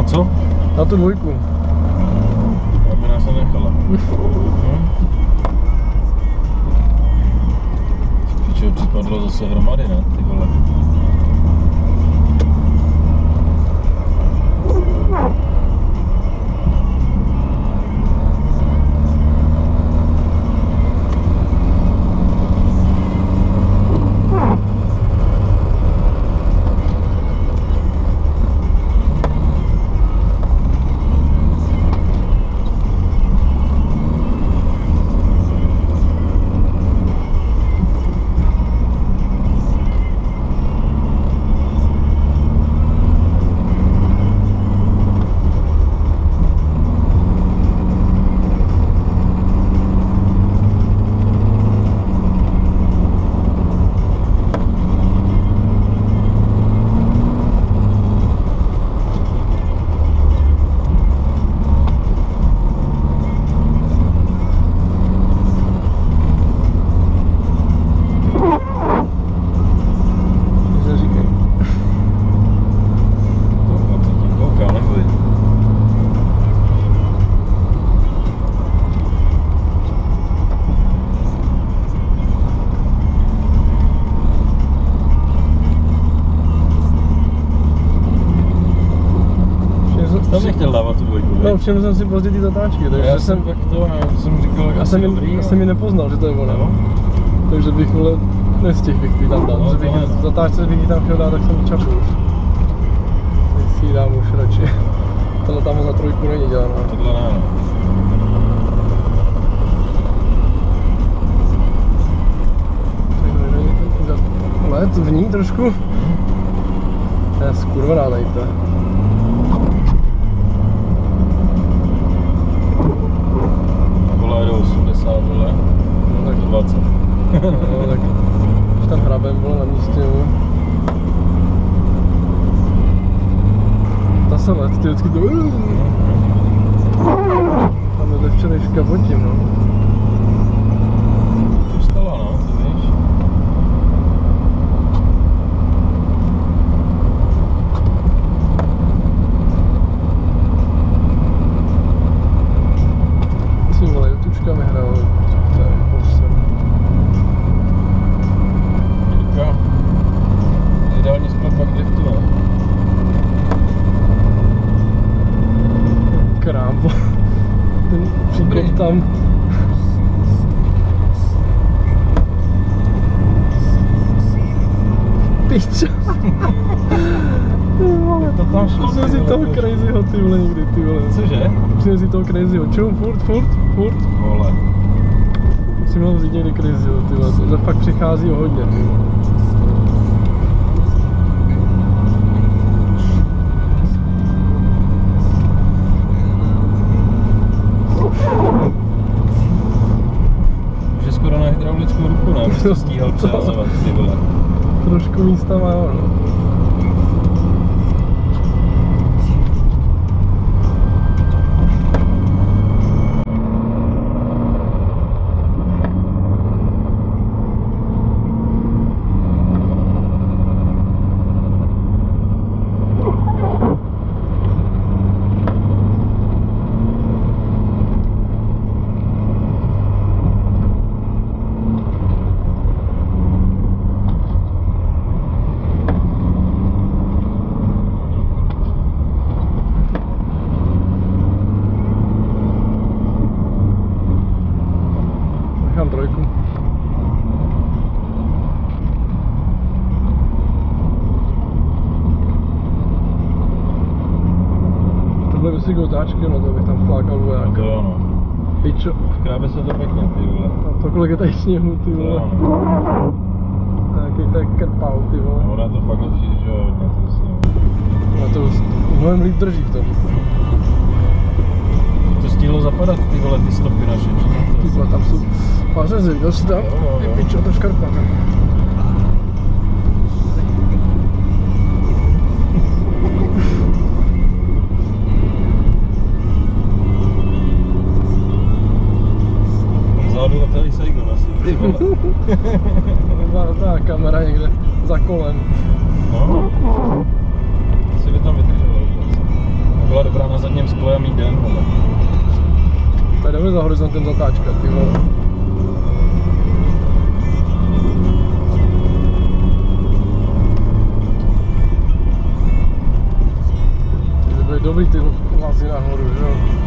Na co? Na tu dvojku. Aby nás nenechala. Piče, připadlo zase hromady, ne? Ty vole. Tam bych chtěl dávat tu dvojku, no, všiml jsem si pozdě ty zatáčky, takže já jsem tak to, jsem říkal, já jsem ji nepoznal, že to je ono, takže bych vole nestihl bych ty tam dát, no, že bych zatáčce bych ji tam chtěl dát, tak jsem čapil už. Teď si ji dám už radši. Tohle tam za trojku není dělaná. Tohle ne. Let v ní trošku. To je skurvená nejta. Vole do 80, vole. No tak 20. No tak už tam hrabem bylo na místě, jo. Ta se let, ty vždycky to... Tam je včerejška potím, no. Už stala, no, to víš. Myslím, ale jutučka mi hrál. To je posel. Jirka. Ideální sklep pak driftu, ne? Krávo. Ten příkop tam. Piča. Ty vole, To tam šlo. přines si toho crazyho, ty vole, někdy, ty vole. Cože? Přines si toho crazyho. Čum, furt. Vole. Musím ho vzít někdy crazyho, ty vole. Tohle fakt přichází o hodně, ty vole. Už je skoro na hydraulickou ruku, ne? Abys to stíhal přehazovat, ty vole. Trošku místa má, jo, no. Nechám trojku. Tohle by si otáčky, no to bych tam flákal voják. Tak jo, no. Pičo. Vkrábe se to pěkně, ty vole. A to kolik je tady sněhu, ty vole. Nějaký tak krpal, ty vole. No, ona to fakt lepší, že jo, hodně to sněhu. A to mnohem líp drží v tom. To stihlo zapadat, ty vole, ty stopy naše, Ty vole, tam jsou pařezy, viděl jsi tam? Jo. Pičo, to škarpa. Vzadu letelý Saigon asi, ty vole. Ta kamera někde za kolem. No. Asi by tam vydrželo vůbec. A byla takhle za horizontem zatáčka, ty vole. To byly dobrý ty lazy nahoru, že jo.